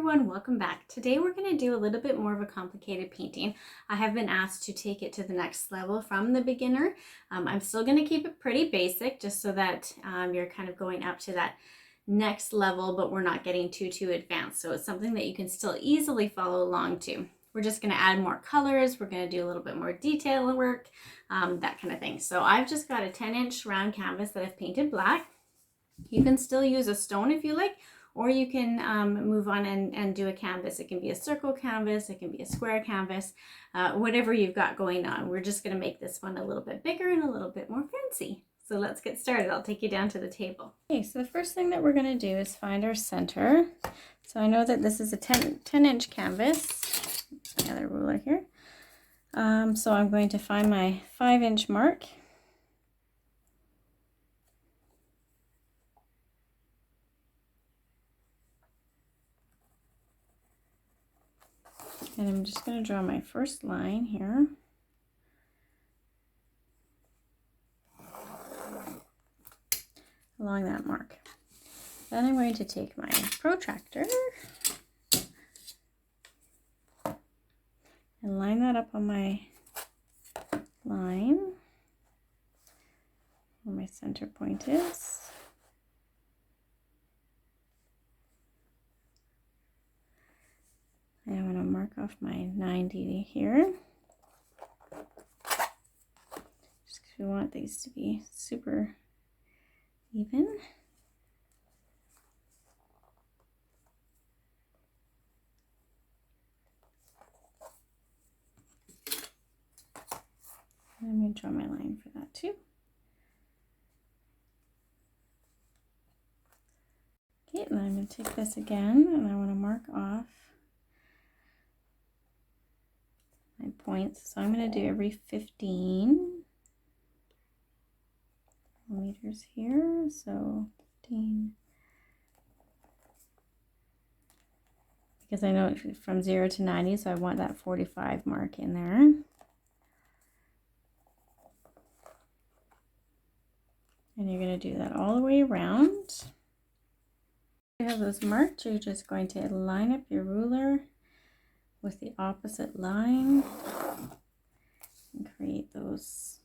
everyone, welcome back. Today we're going to do a little bit more of a complicated painting. I have been asked to take it to the next level from the beginner. I'm still going to keep it pretty basic just so that you're kind of going up to that next level, but we're not getting too advanced. So it's something that you can still easily follow along to. We're just going to add more colors. We're going to do a little bit more detail work, that kind of thing. So I've just got a 10-inch round canvas that I've painted black. You can still use a stone if you like, or you can move on and do a canvas. It can be a circle canvas, it can be a square canvas, whatever you've got going on. We're just going to make this one a little bit bigger and a little bit more fancy. So let's get started. I'll take you down to the table. Okay, so the first thing that we're going to do is find our center. So I know that this is a 10-inch canvas. My other ruler here. So I'm going to find my 5-inch mark. And I'm just going to draw my first line here. Along that mark. Then I'm going to take my protractor and line that up on my line where my center point is. And I'm going to mark off my 90 here. Just because we want these to be super even. And I'm going to draw my line for that too. Okay, and then I'm going to take this again and I want to mark off my points. So I'm going to do every 15 millimeters here. So 15. Because I know it's from 0 to 90, so I want that 45 mark in there. And you're going to do that all the way around. You have those marked, you're just going to line up your ruler with the opposite line and create those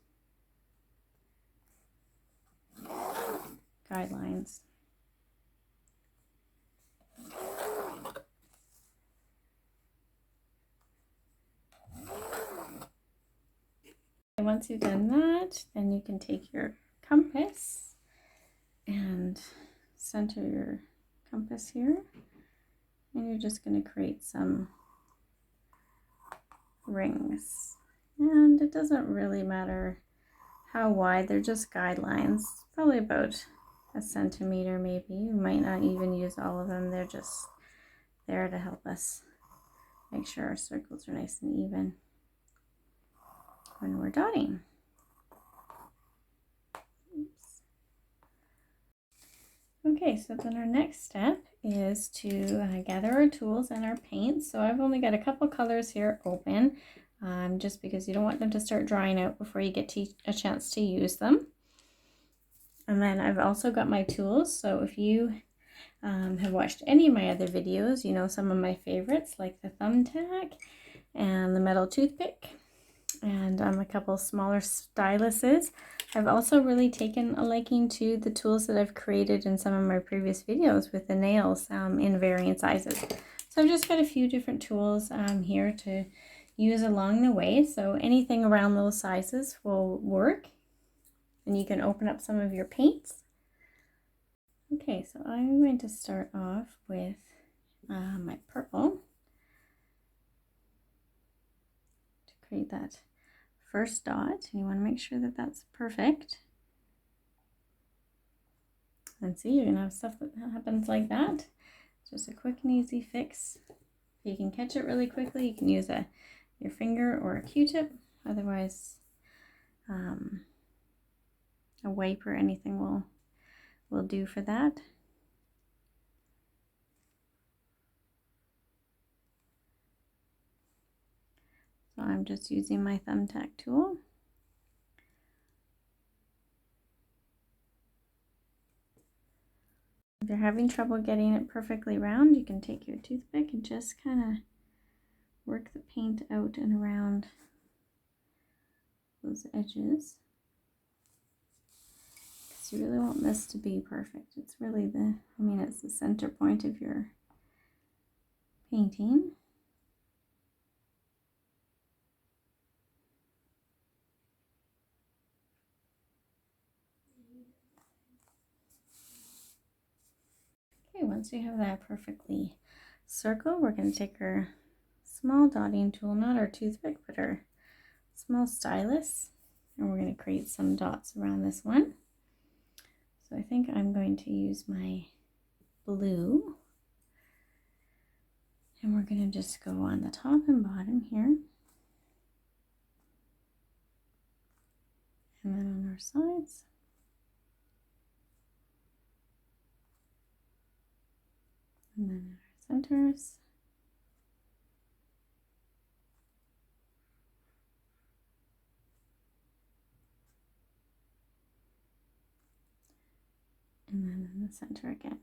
guidelines. And once you've done that, then you can take your compass and center your compass here, and you're just going to create some rings, and it doesn't really matter how wide, they're just guidelines, probably about a centimeter maybe. You might not even use all of them, they're just there to help us make sure our circles are nice and even when we're dotting. Oops. Okay, so then our next step is to gather our tools and our paints. So I've only got a couple colors here open, just because you don't want them to start drying out before you get a chance to use them. And then I've also got my tools. So if you have watched any of my other videos, you know some of my favorites like the thumbtack and the metal toothpick and a couple smaller styluses. I've also really taken a liking to the tools that I've created in some of my previous videos with the nails in varying sizes. So I've just got a few different tools here to use along the way. So anything around those sizes will work. And you can open up some of your paints. Okay, so I'm going to start off with my purple to create that first dot. And you want to make sure that that's perfect. And see, you're going to have stuff that happens like that. Just a quick and easy fix. If you can catch it really quickly, you can use your finger or a Q-tip. Otherwise, a wipe or anything will do for that. So I'm just using my thumbtack tool. If you're having trouble getting it perfectly round, you can take your toothpick and just kind of work the paint out and around those edges. Because you really want this to be perfect. It's really it's the center point of your painting. Okay, once you have that perfectly circled, we're going to take our small dotting tool, not our toothpick, but our small stylus, and we're going to create some dots around this one. So I think I'm going to use my blue, and we're going to just go on the top and bottom here, and then on our sides. And then our centers. And then in the center again.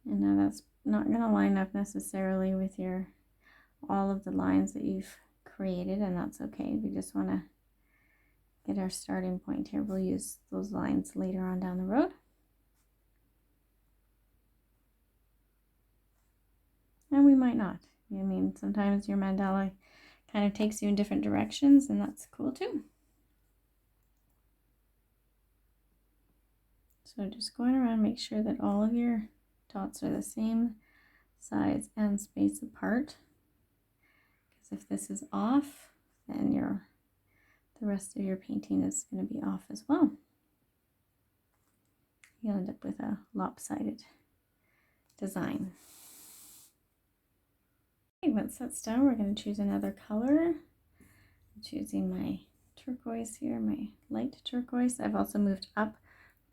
And now that's not going to line up necessarily with all of the lines that you've created, and that's okay. We just want to get our starting point here. We'll use those lines later on down the road. And we might not. I mean, sometimes your mandala kind of takes you in different directions, and that's cool too. So just going around, make sure that all of your dots are the same size and space apart. Because if this is off, then the rest of your painting is going to be off as well. You'll end up with a lopsided design. Okay, once that's done, we're going to choose another color. I'm choosing my turquoise here, my light turquoise. I've also moved up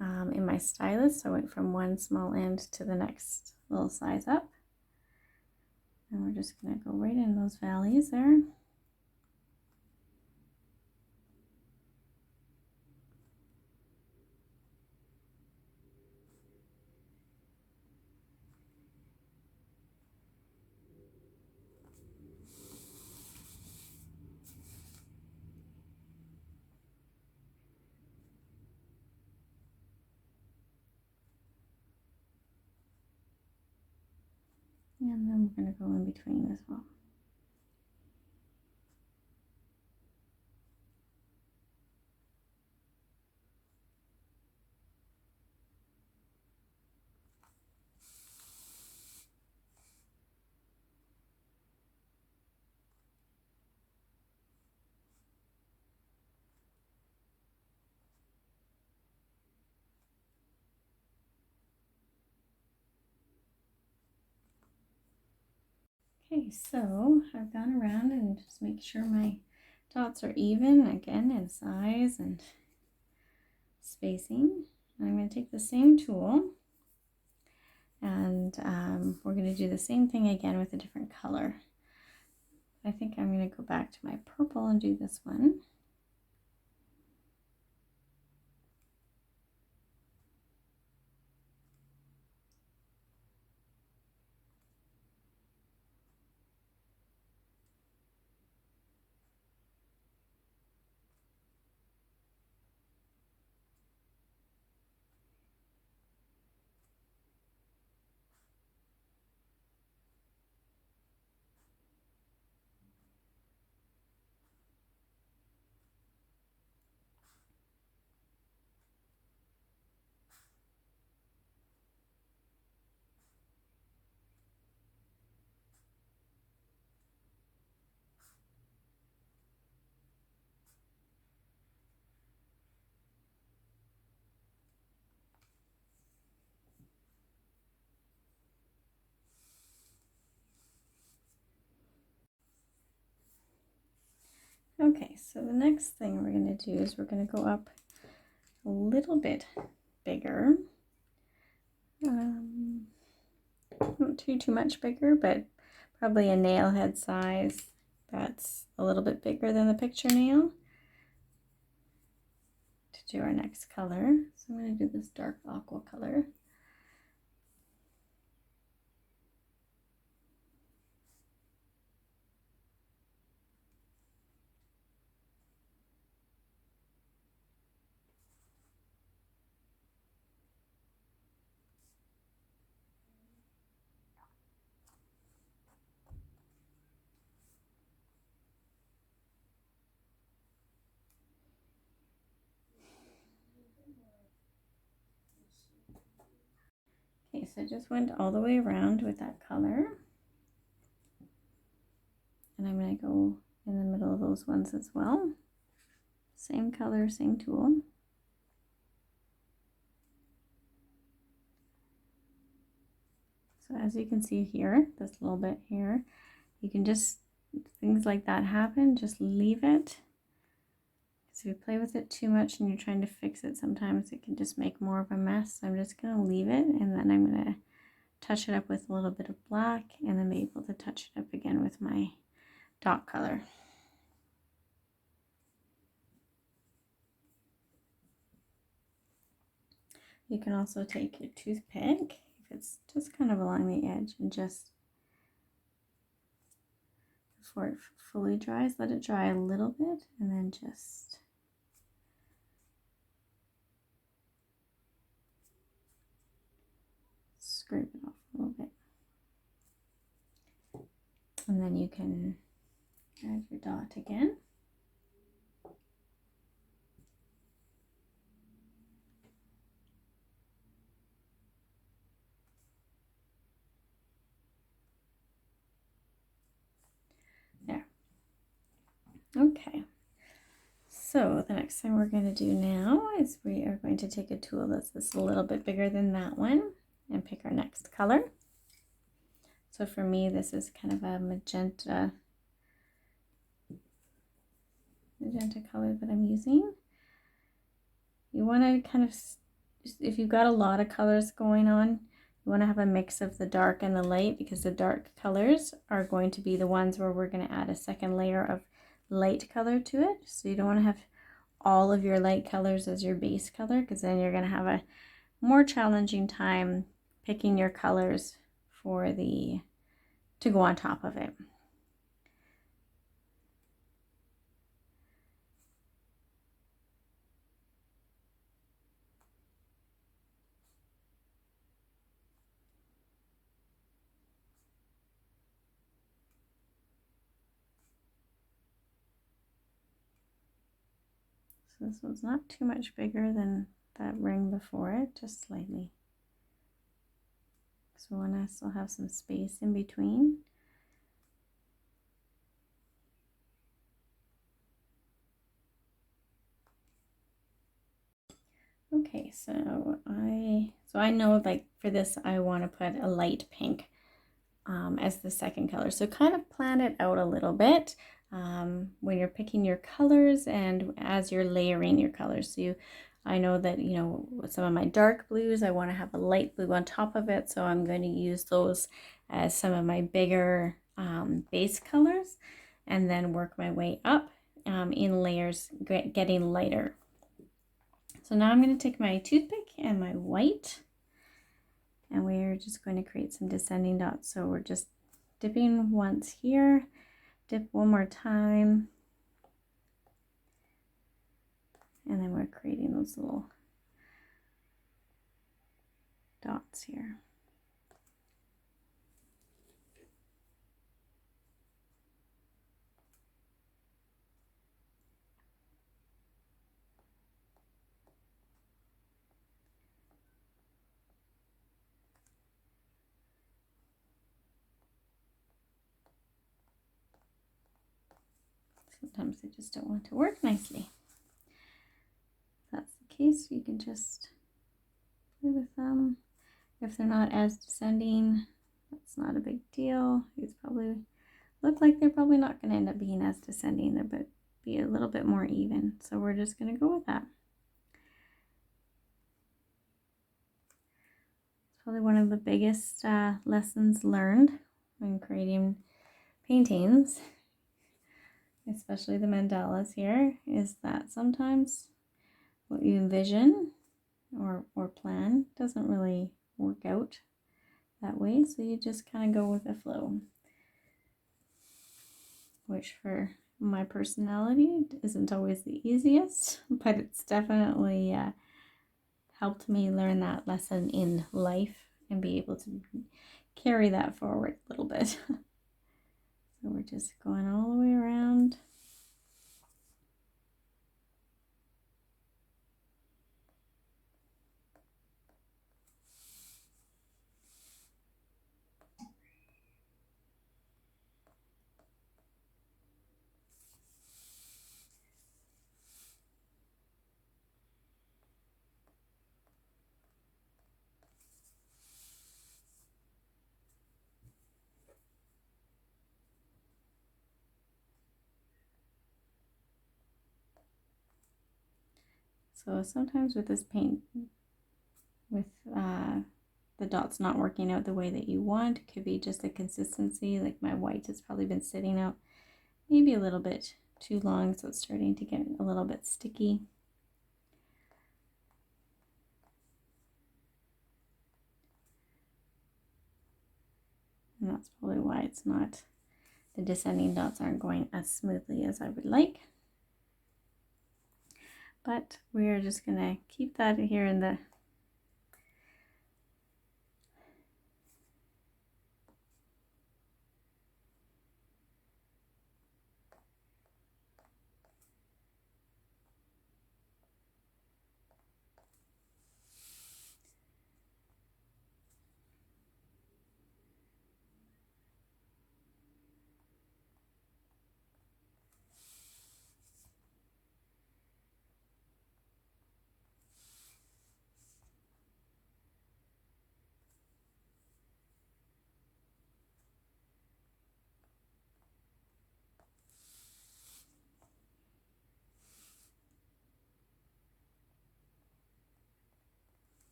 in my stylus, so I went from one small end to the next little size up. And we're just going to go right in those valleys there. And then we're going to go in between as well. Okay, so I've gone around and just make sure my dots are even again in size and spacing. And I'm going to take the same tool, and we're going to do the same thing again with a different color. I think I'm going to go back to my purple and do this one. Okay, so the next thing we're going to do is we're going to go up a little bit bigger. Not too much bigger, but probably a nail head size that's a little bit bigger than the picture nail. do our next color. So I'm going to do this dark aqua color. Okay, so I just went all the way around with that color. And I'm going to go in the middle of those ones as well. Same color, same tool. So as you can see here, this little bit here, you can just, things like that happen, just leave it. So if you play with it too much and you're trying to fix it, sometimes it can just make more of a mess. So I'm just going to leave it, and then I'm going to touch it up with a little bit of black, and then be able to touch it up again with my dot color. You can also take your toothpick, if it's just kind of along the edge, and just, before it fully dries, let it dry a little bit, and then just scrape it off a little bit. And then you can add your dot again. There. Okay. So the next thing we're going to do now is we are going to take a tool that's just a little bit bigger than that one and pick our next color. So for me, this is kind of a magenta color that I'm using. You want to kind of, if you've got a lot of colors going on, you want to have a mix of the dark and the light, because the dark colors are going to be the ones where we're going to add a second layer of light color to it. So you don't want to have all of your light colors as your base color, because then you're going to have a more challenging time picking your colors for to go on top of it. So this one's not too much bigger than that ring before it, just slightly. So we want to still have some space in between. Okay, so I know, like, for this I want to put a light pink as the second color. So kind of plan it out a little bit when you're picking your colors and as you're layering your colors. So I know that, you know, with some of my dark blues, I want to have a light blue on top of it. So I'm going to use those as some of my bigger base colors, and then work my way up in layers, getting lighter. So now I'm going to take my toothpick and my white, and we're just going to create some descending dots. So we're just dipping once here, dip one more time, and then we're creating those little dots here. Sometimes they just don't want to work nicely. If that's the case, you can just play with them. If they're not as descending, that's not a big deal. These probably look like they're probably not going to end up being as descending, but be a little bit more even. So we're just going to go with that. It's probably one of the biggest lessons learned when creating paintings, especially the mandalas here, is that sometimes what you envision or plan doesn't really work out that way, so you just kind of go with the flow, which for my personality isn't always the easiest, but it's definitely helped me learn that lesson in life and be able to carry that forward a little bit. So we're just going all the way around. So sometimes with this paint, with the dots not working out the way that you want, it could be just a consistency. Like my white has probably been sitting out maybe a little bit too long, so it's starting to get a little bit sticky. And that's probably why it's not, the descending dots aren't going as smoothly as I would like. But we're just gonna keep that here in the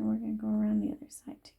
and we're going to go around the other side too.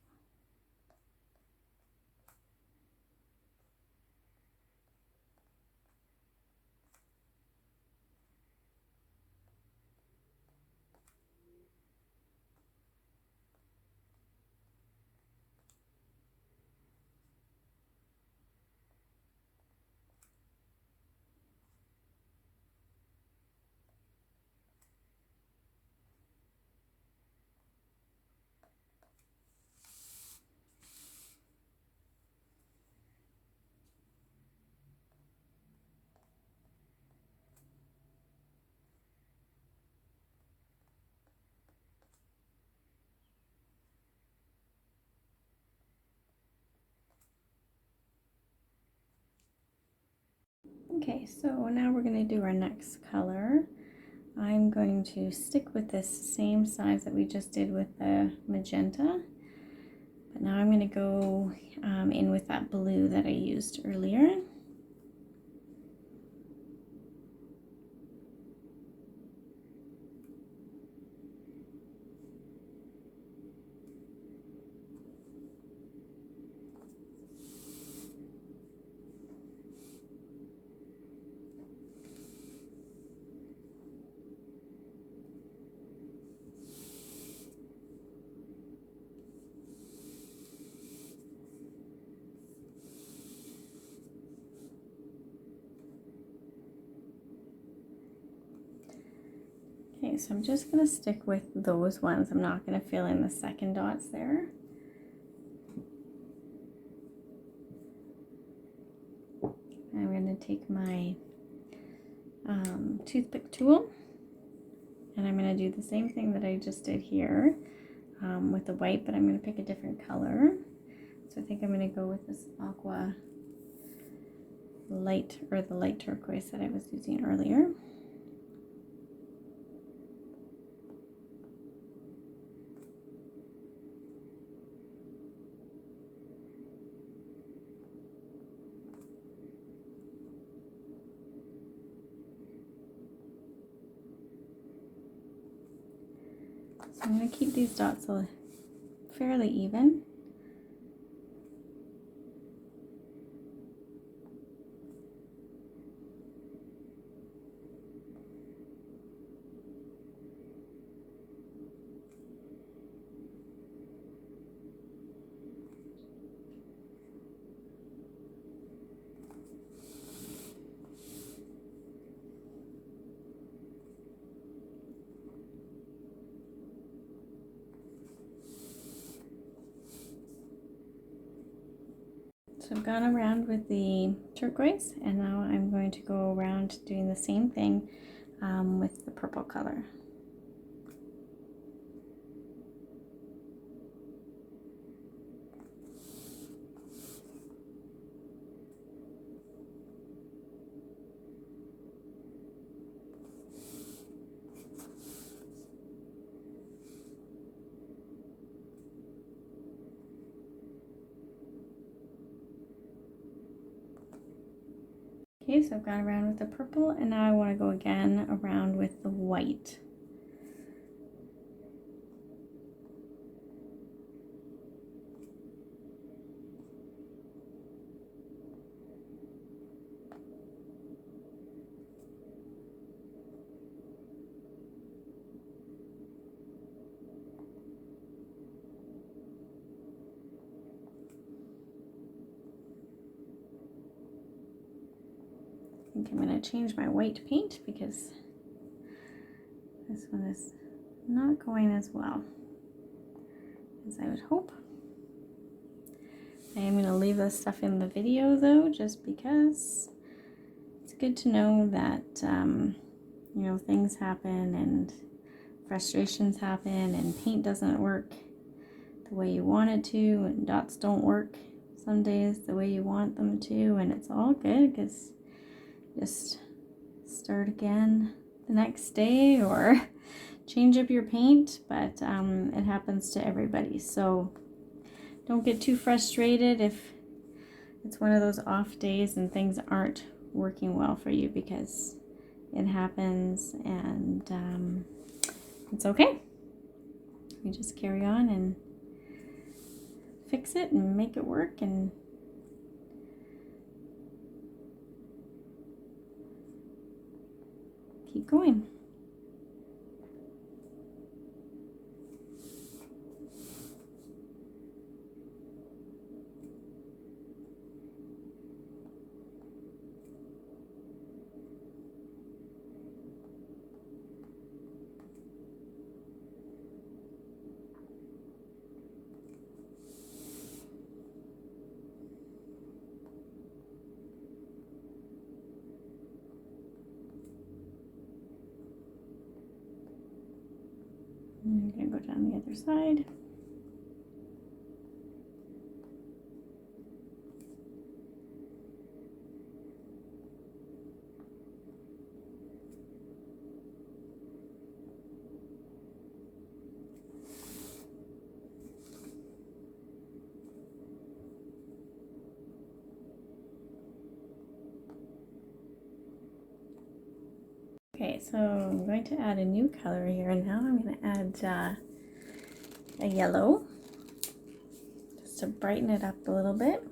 Okay, so now we're going to do our next color. I'm going to stick with this same size that we just did with the magenta, but now I'm going to go in with that blue that I used earlier. Okay, so I'm just going to stick with those ones. I'm not going to fill in the second dots there. I'm going to take my toothpick tool, and I'm going to do the same thing that I just did here with the white, but I'm going to pick a different color. So I think I'm going to go with this aqua light, or the light turquoise that I was using earlier. So I'm going to keep these dots fairly even. So I've gone around with the turquoise, and now I'm going to go around doing the same thing with the purple color. Okay, so I've gone around with the purple, and now I want to go again around with the white. I think I'm going to change my white paint because this one is not going as well as I would hope. I am going to leave this stuff in the video though, just because it's good to know that, you know, things happen and frustrations happen and paint doesn't work the way you want it to, and dots don't work some days the way you want them to, and it's all good because just start again the next day or change up your paint, but it happens to everybody. So don't get too frustrated if it's one of those off days and things aren't working well for you, because it happens, and it's okay. You just carry on and fix it and make it work and keep going. I'm going to go down the other side. Okay, so I'm going to add a new color here, and now I'm going to add a yellow just to brighten it up a little bit.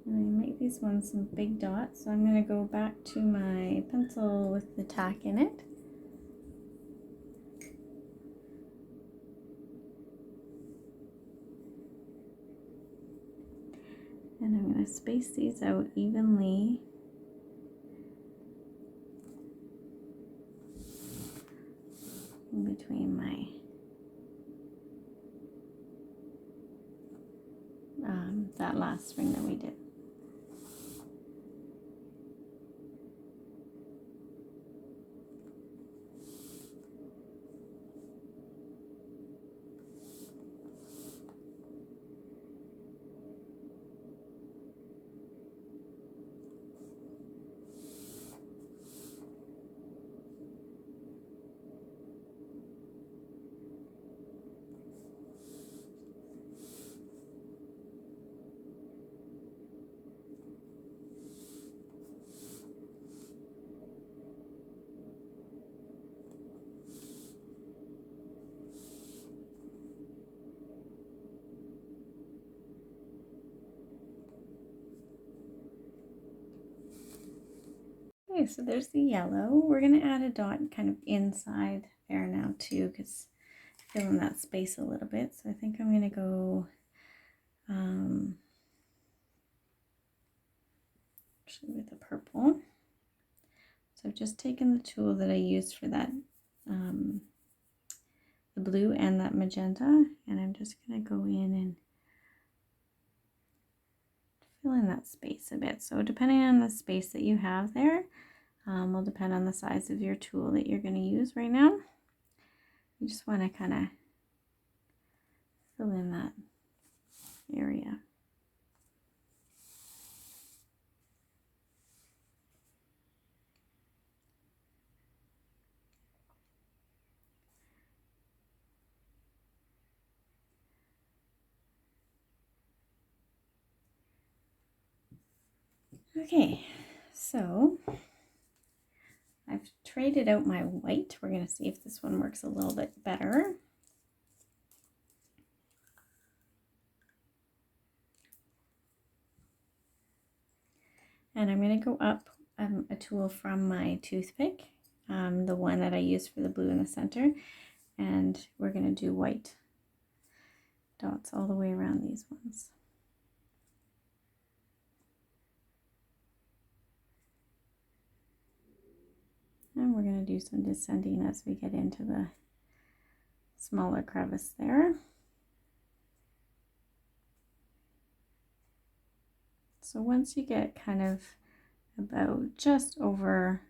And I make these ones some big dots, so I'm going to go back to my pencil with the tack in it. And I'm going to space these out evenly. In between my that last string that we did. Okay, so there's the yellow. We're going to add a dot kind of inside there now too, because I'm filling that space a little bit. So I think I'm going to go actually with the purple. So I've just taken the tool that I used for that the blue and that magenta, and I'm just going to go in and fill in that space a bit. So depending on the space that you have there, will depend on the size of your tool that you're going to use right now. You just want to kind of fill in that area. Okay, so I've traded out my white. We're going to see if this one works a little bit better. And I'm going to go up a tool from my toothpick, the one that I used for the blue in the center, and we're going to do white dots all the way around these ones. And we're going to do some descending as we get into the smaller crevice there. So once you get kind of about just over,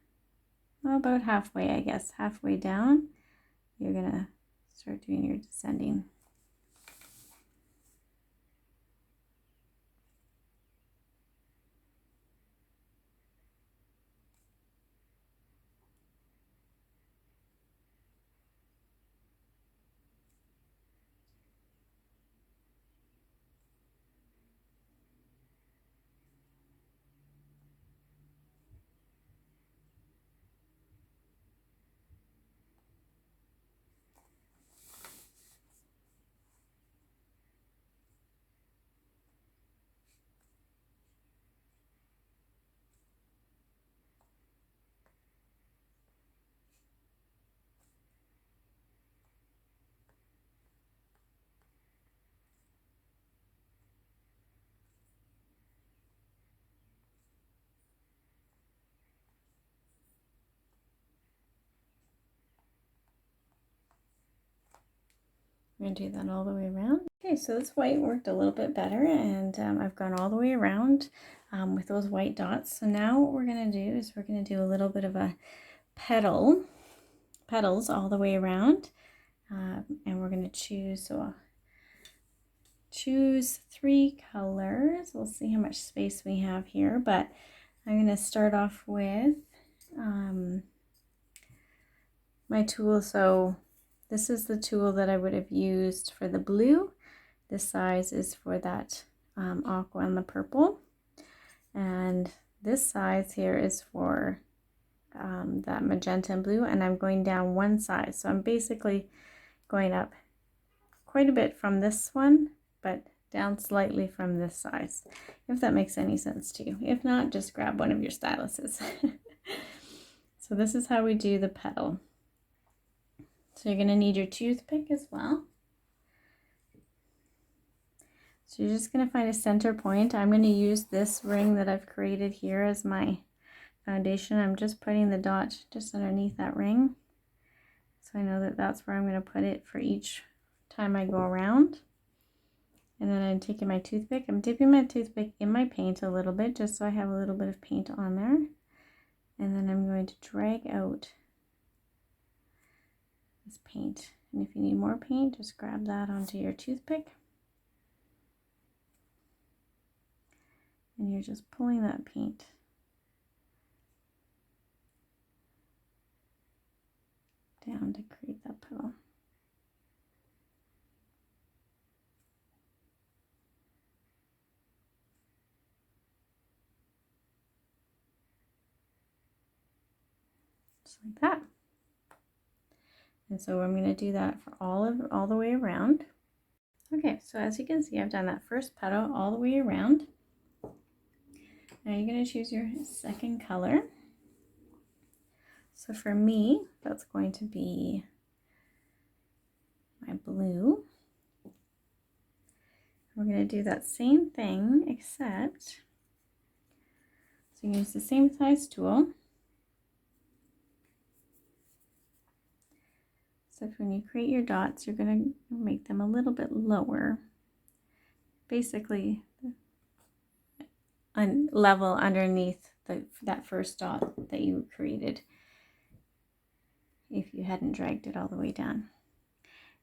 well, about halfway, I guess, halfway down, you're going to start doing your descending. We're going to do that all the way around. Okay, so this white worked a little bit better, and I've gone all the way around with those white dots. So now what we're going to do is we're going to do a little bit of a petals all the way around, and we're going to choose, so I'll choose 3 colors. We'll see how much space we have here, but I'm going to start off with my tool. So this is the tool that I would have used for the blue. This size is for that aqua and the purple. And this size here is for that magenta and blue. And I'm going down one size. So I'm basically going up quite a bit from this one, but down slightly from this size, if that makes any sense to you. If not, just grab one of your styluses. So this is how we do the petal. So you're going to need your toothpick as well. So you're just going to find a center point. I'm going to use this ring that I've created here as my foundation. I'm just putting the dot just underneath that ring. So I know that that's where I'm going to put it for each time I go around. And then I'm taking my toothpick. I'm dipping my toothpick in my paint a little bit just so I have a little bit of paint on there. And then I'm going to drag out this paint. And if you need more paint, just grab that onto your toothpick. And you're just pulling that paint down to create that petal. Just like that. And so I'm going to do that for all the way around. Okay, so as you can see, I've done that first petal all the way around. Now you're going to choose your second color. So for me, that's going to be my blue. We're going to do that same thing, except, so use the same size tool. So when you create your dots, you're going to make them a little bit lower, basically level underneath that first dot that you created if you hadn't dragged it all the way down.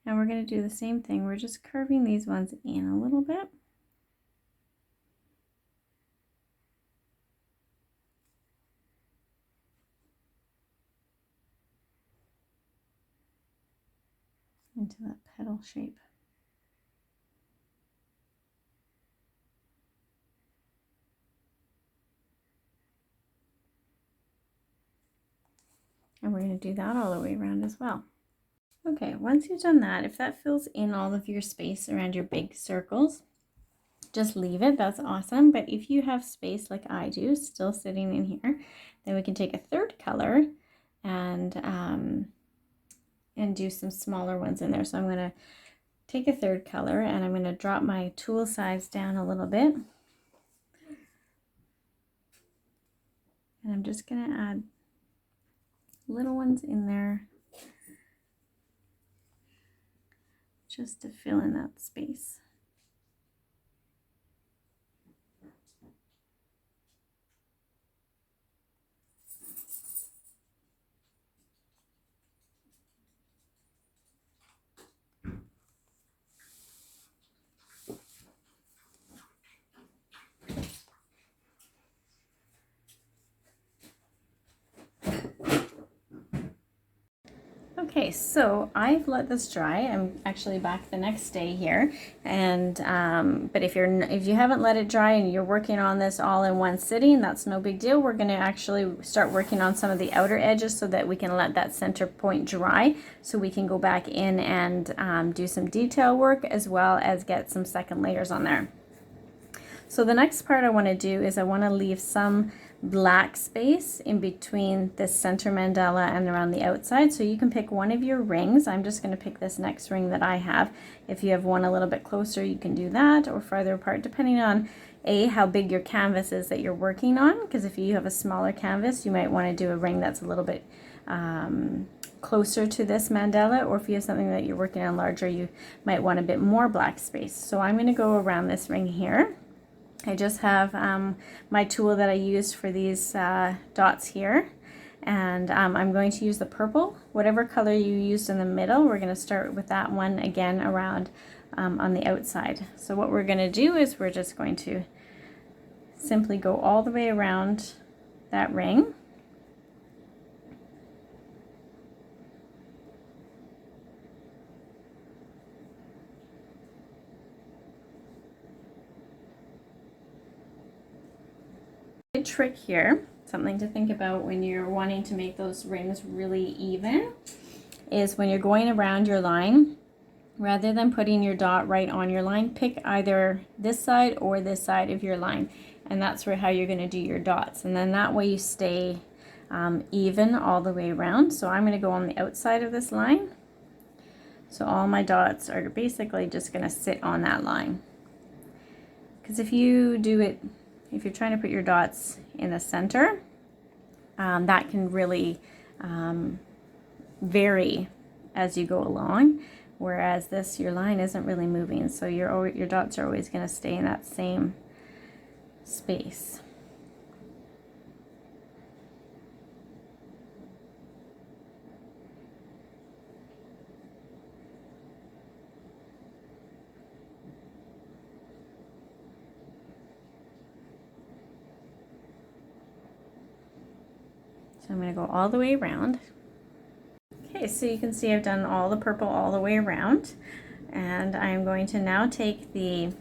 And we're going to do the same thing. We're just curving these ones in a little bit. Into that petal shape. And we're going to do that all the way around as well. Okay, once you've done that, if that fills in all of your space around your big circles, just leave it. That's awesome. But if you have space like I do, still sitting in here, then we can take a third color and do some smaller ones in there. So I'm going to take a third color and I'm going to drop my tool size down a little bit. And I'm just going to add little ones in there just to fill in that space. Okay, so I've let this dry. I'm actually back the next day here, and but if you haven't let it dry and you're working on this all in one sitting, that's no big deal. We're going to actually start working on some of the outer edges so that we can let that center point dry, so we can go back in and do some detail work as well as get some second layers on there. So the next part I want to do is I want to leave some black space in between this center mandala and around the outside. So you can pick one of your rings. I'm just going to pick this next ring that I have. If you have one a little bit closer, you can do that, or farther apart, depending on how big your canvas is that you're working on. Because if you have a smaller canvas, you might want to do a ring that's a little bit closer to this mandala, or if you have something that you're working on larger, you might want a bit more black space. So I'm going to go around this ring here. I just have my tool that I used for these dots here, and I'm going to use the purple, whatever color you used in the middle. We're going to start with that one again around on the outside. So what we're going to do is we're just going to simply go all the way around that ring. Trick here, something to think about when you're wanting to make those rings really even, is when you're going around your line, rather than putting your dot right on your line, pick either this side or this side of your line, and that's how you're going to do your dots, and then that way you stay even all the way around. So I'm going to go on the outside of this line, so all my dots are basically just going to sit on that line, because if you're trying to put your dots in the center, that can really vary as you go along, whereas your line isn't really moving, so your dots are always going to stay in that same space. So I'm going to go all the way around. Okay, so you can see I've done all the purple all the way around, and I'm going to now take the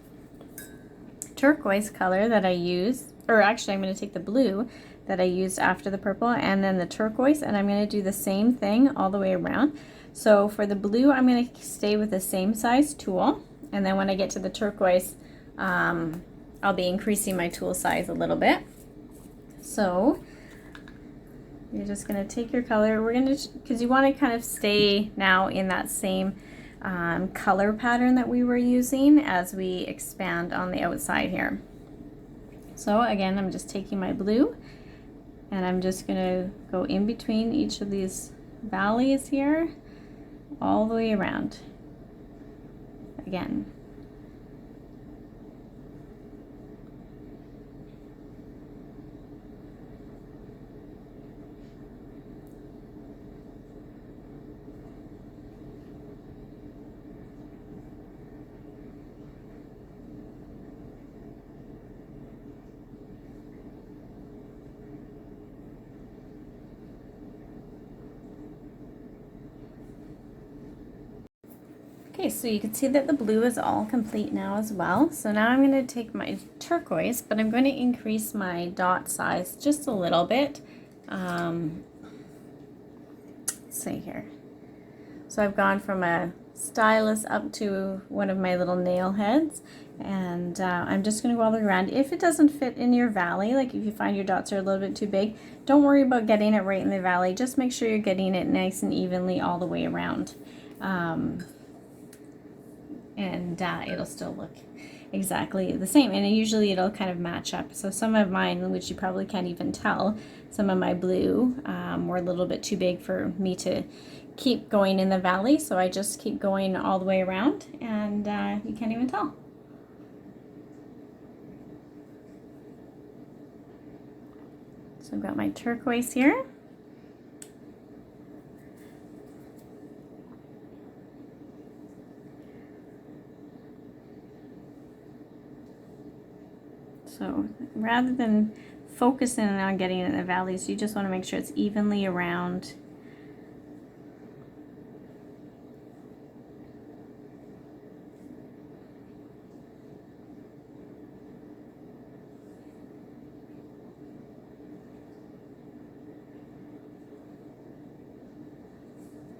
turquoise color that I used, or actually I'm going to take the blue that I used after the purple and then the turquoise, and I'm going to do the same thing all the way around. So for the blue, I'm going to stay with the same size tool, and then when I get to the turquoise, I'll be increasing my tool size a little bit. So you're just going to take your color, because you want to kind of stay now in that same color pattern that we were using as we expand on the outside here. So again, I'm just taking my blue and I'm just going to go in between each of these valleys here all the way around again. Okay, so you can see that the blue is all complete now as well. So now I'm going to take my turquoise, but I'm going to increase my dot size just a little bit. Let's see here. So I've gone from a stylus up to one of my little nail heads, and I'm just going to go all the way around. If it doesn't fit in your valley, like if you find your dots are a little bit too big, don't worry about getting it right in the valley. Just make sure you're getting it nice and evenly all the way around. And it'll still look exactly the same, and usually it'll kind of match up. So some of mine, which you probably can't even tell, some of my blue were a little bit too big for me to keep going in the valley, so I just keep going all the way around, and you can't even tell. So I've got my turquoise here. So rather than focusing on getting it in the valleys, you just want to make sure it's evenly around.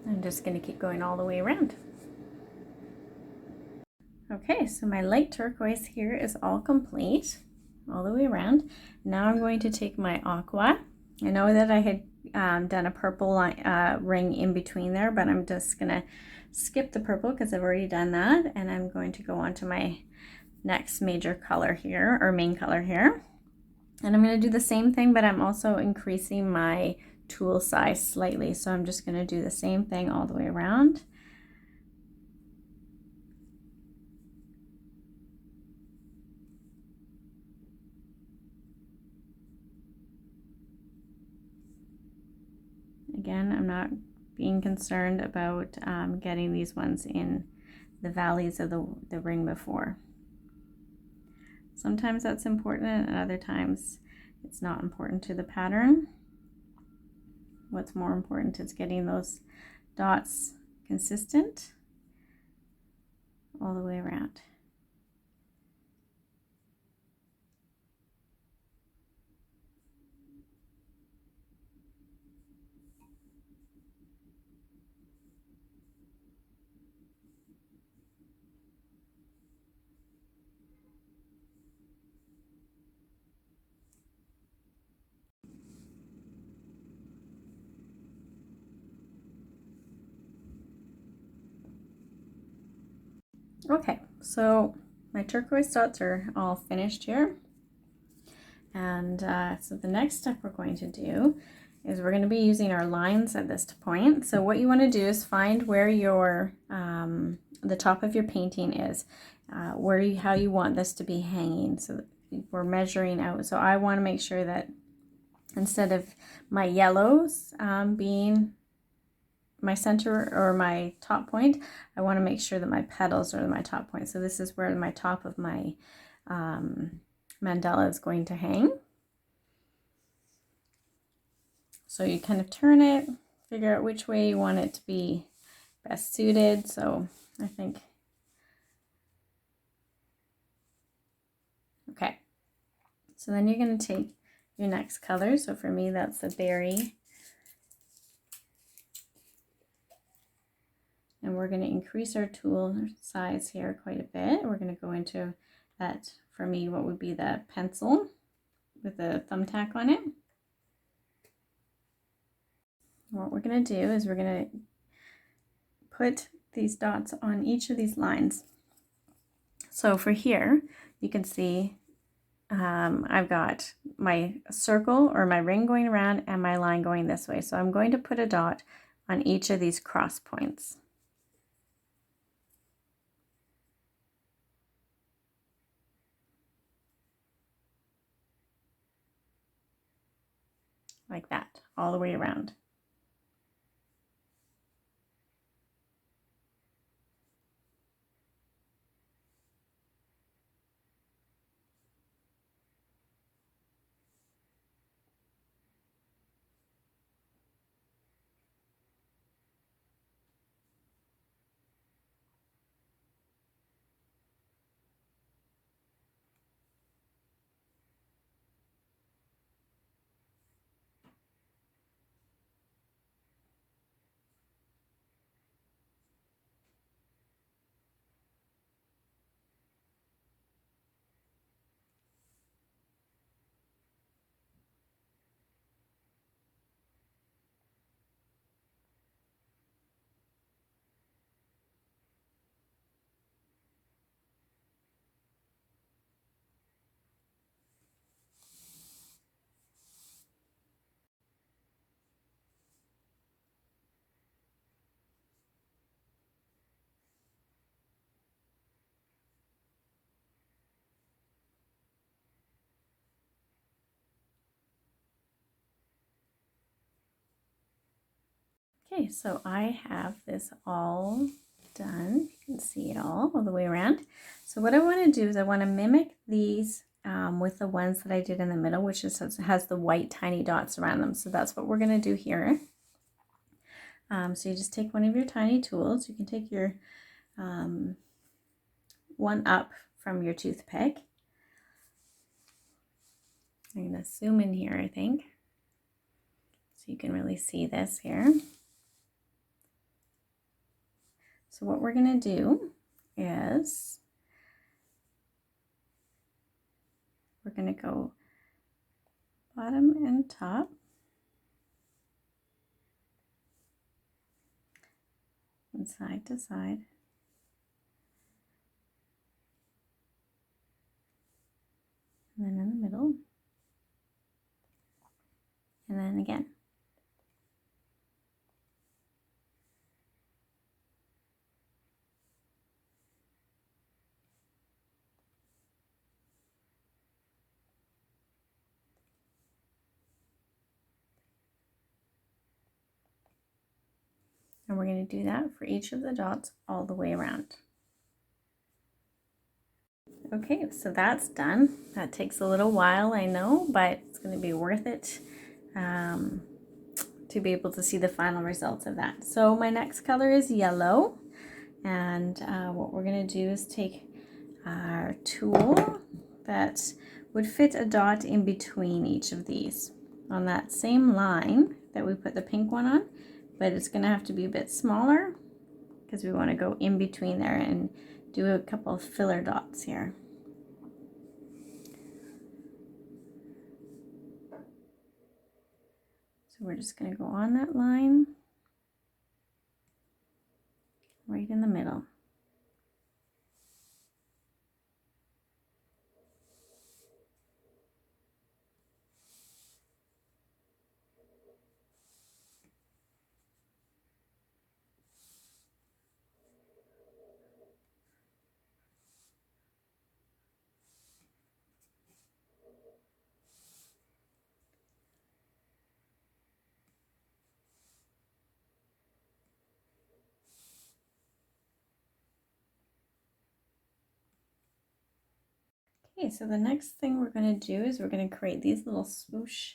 I'm just going to keep going all the way around. Okay, so my light turquoise here is all complete, all the way around. Now I'm going to take my aqua. I know that I had done a purple ring in between there, but I'm just going to skip the purple because I've already done that, and I'm going to go on to my next major color here, or main color here. And I'm going to do the same thing, but I'm also increasing my tool size slightly. So I'm just going to do the same thing all the way around. Again, I'm not being concerned about getting these ones in the valleys of the ring before. Sometimes that's important, and other times it's not important to the pattern. What's more important is getting those dots consistent all the way around. Okay, so my turquoise dots are all finished here. And so the next step we're going to do is we're going to be using our lines at this point. So what you want to do is find where your the top of your painting is, how you want this to be hanging. So we're measuring out. So I want to make sure that instead of my yellows being my center or my top point, I want to make sure that my petals are my top point. So this is where my top of my mandala is going to hang. So you kind of turn it, figure out which way you want it to be best suited. So I think, okay. So then you're going to take your next color. So for me, that's the berry. And we're going to increase our tool size here quite a bit. We're going to go into that, for me, what would be the pencil with a thumbtack on it. What we're going to do is we're going to put these dots on each of these lines. So for here, you can see I've got my circle or my ring going around and my line going this way. So I'm going to put a dot on each of these cross points. like that, all the way around. Okay, so I have this all done. You can see it all the way around. So what I want to do is I want to mimic these with the ones that I did in the middle, which has the white tiny dots around them. So that's what we're going to do here. So you just take one of your tiny tools. You can take your one up from your toothpick. I'm going to zoom in here, I think, so you can really see this here. So what we're going to do is we're going to go bottom and top, and side to side, and then in the middle, and then again. And we're going to do that for each of the dots all the way around. Okay, so that's done. That takes a little while, I know, but it's going to be worth it to be able to see the final results of that. So my next color is yellow, and what we're going to do is take our tool that would fit a dot in between each of these on that same line that we put the pink one on, but it's going to have to be a bit smaller because we want to go in between there and do a couple of filler dots here. So we're just going to go on that line right in the middle. Okay, so the next thing we're going to do is we're going to create these little swoosh.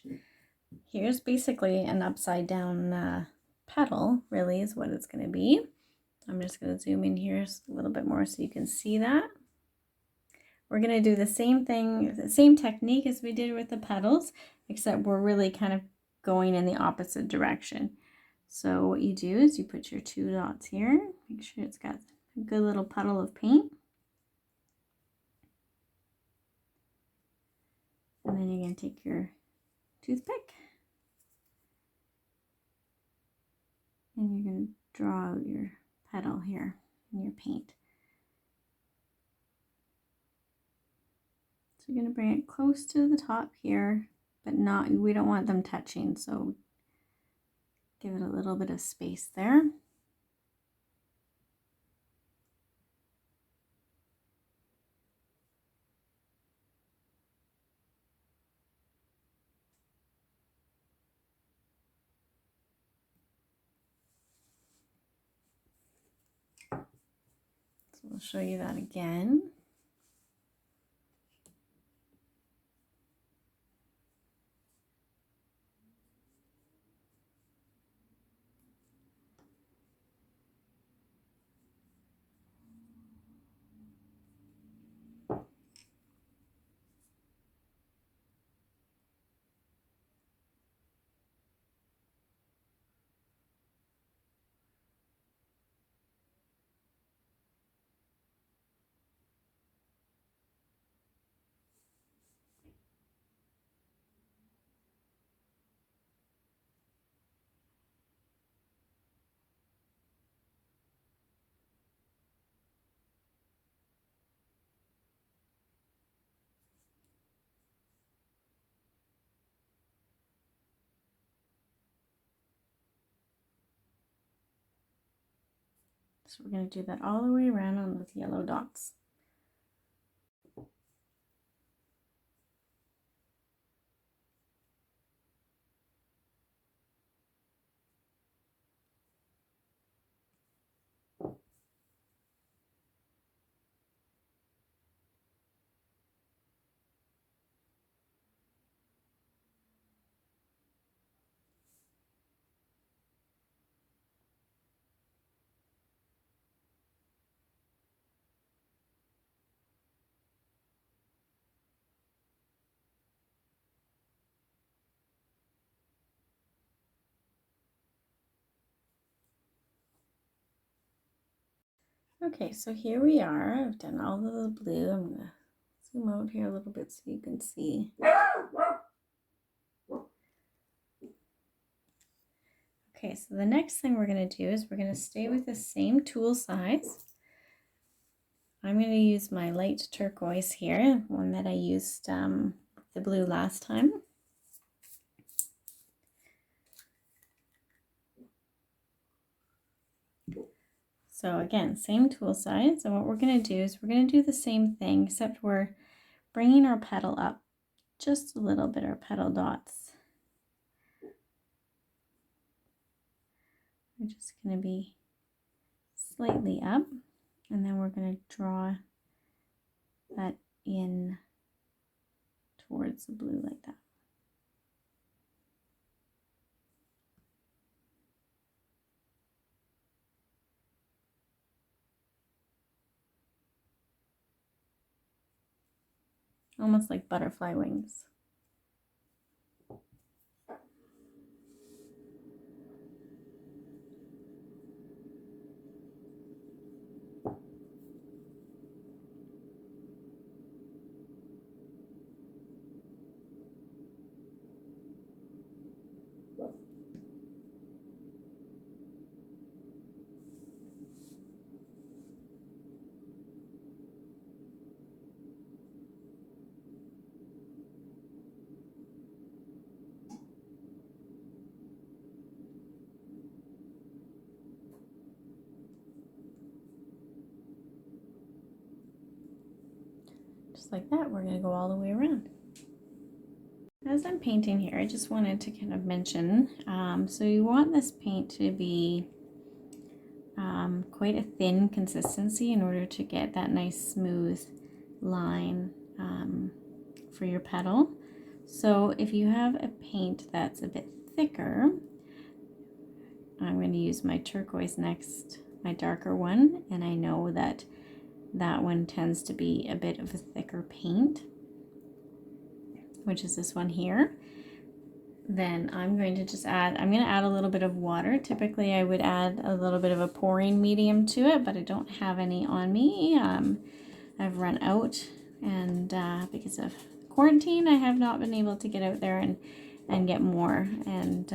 Here's basically an upside down petal, really is what it's going to be. I'm just going to zoom in here a little bit more so you can see that. We're going to do the same thing, the same technique as we did with the petals, except we're really kind of going in the opposite direction. So what you do is you put your two dots here, make sure it's got a good little puddle of paint. And then you're going to take your toothpick and you're going to draw out your petal here in your paint. So you're going to bring it close to the top here, but not, we don't want them touching, so give it a little bit of space there. So we'll show you that again. So we're going to do that all the way around on those yellow dots. Okay, so here we are. I've done all of the blue. I'm going to zoom out here a little bit so you can see. Okay, so the next thing we're going to do is we're going to stay with the same tool size. I'm going to use my light turquoise here, one that I used the blue last time. So again, same tool size. And what we're going to do is we're going to do the same thing, except we're bringing our petal up just a little bit, our petal dots. We're just going to be slightly up, and then we're going to draw that in towards the blue like that. Almost like butterfly wings. Just like that, we're going to go all the way around. As I'm painting here, I just wanted to kind of mention, so you want this paint to be quite a thin consistency in order to get that nice smooth line for your petal. So if you have a paint that's a bit thicker, I'm going to use my turquoise next, my darker one, and I know that that one tends to be a bit of a thicker paint, which is this one here. Then I'm going to just add, I'm going to add a little bit of water. Typically I would add a little bit of a pouring medium to it, but I don't have any on me. I've run out, and because of quarantine I have not been able to get out there and get more, and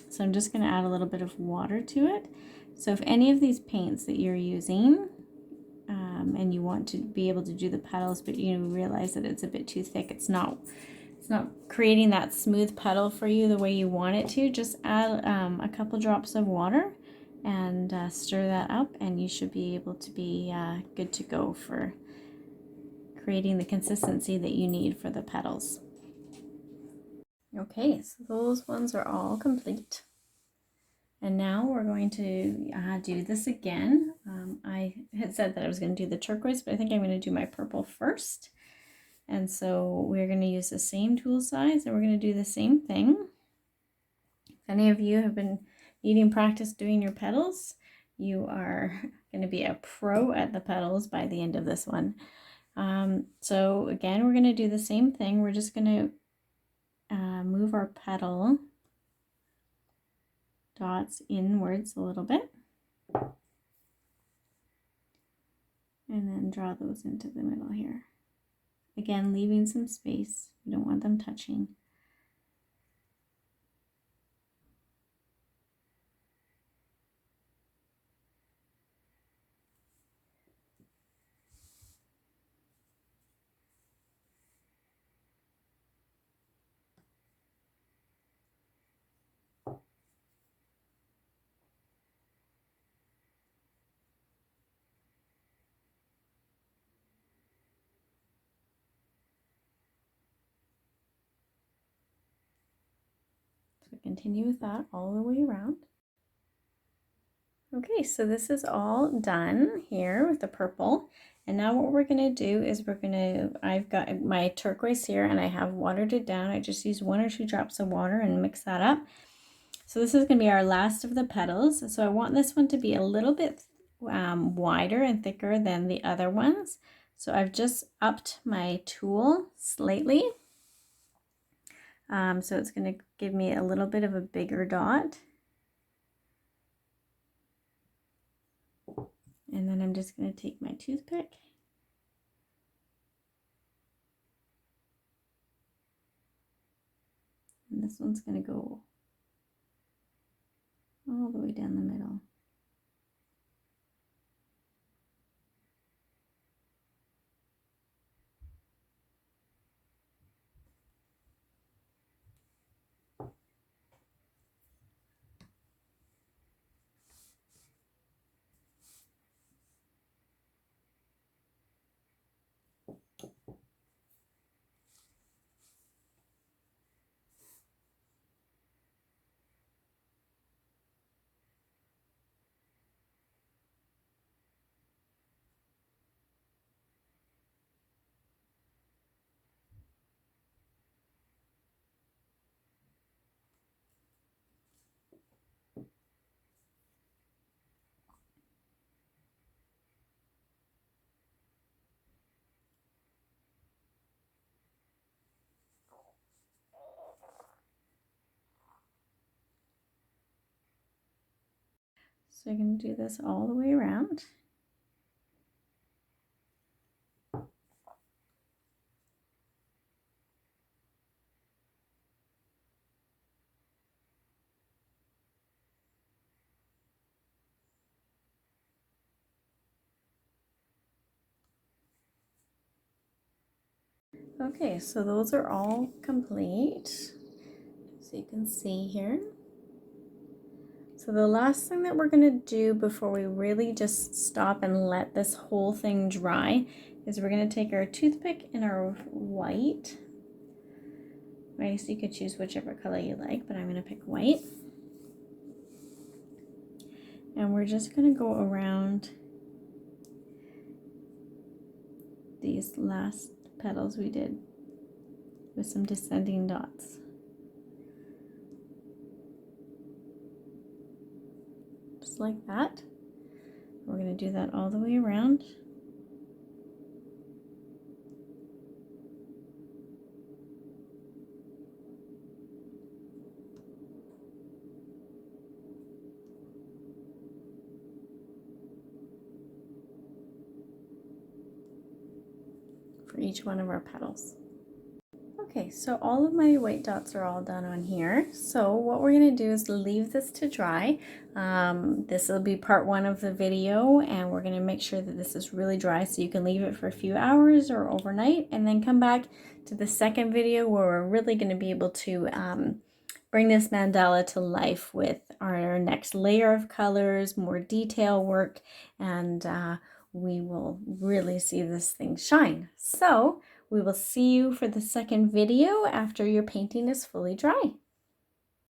so I'm just going to add a little bit of water to it. So if any of these paints that you're using and you want to be able to do the petals, but you realize that it's a bit too thick, it's not creating that smooth petal for you the way you want it to, just add a couple drops of water and stir that up, and you should be able to be good to go for creating the consistency that you need for the petals. Okay, so those ones are all complete. And now we're going to do this again. I had said that I was going to do the turquoise, but I think I'm going to do my purple first. And so we're going to use the same tool size and we're going to do the same thing. If any of you have been needing practice doing your petals, you are going to be a pro at the petals by the end of this one. So again, we're going to do the same thing. We're just going to move our petal dots inwards a little bit. And then draw those into the middle here. Again, leaving some space. We don't want them touching. So continue with that all the way around. Okay, so this is all done here with the purple. And now what we're going to do is I've got my turquoise here and I have watered it down. I just use 1 or 2 drops of water and mix that up. So this is going to be our last of the petals. So I want this one to be a little bit wider and thicker than the other ones. So I've just upped my tool slightly. So it's going to give me a little bit of a bigger dot. And then I'm just going to take my toothpick and this one's going to go all the way down the middle. So you're going to do this all the way around. Okay, so those are all complete. So you can see here. So the last thing that we're going to do before we really just stop and let this whole thing dry is we're going to take our toothpick and our white. Right, so you could choose whichever color you like, but I'm going to pick white. And we're just going to go around these last petals we did with some descending dots. Just like that. We're going to do that all the way around. For each one of our petals. Okay, so all of my white dots are all done on here. So what we're going to do is leave this to dry. This will be part 1 of the video, and we're going to make sure that this is really dry, so you can leave it for a few hours or overnight and then come back to the second video where we're really going to be able to bring this mandala to life with our next layer of colors, more detail work, and we will really see this thing shine. So we will see you for the second video after your painting is fully dry.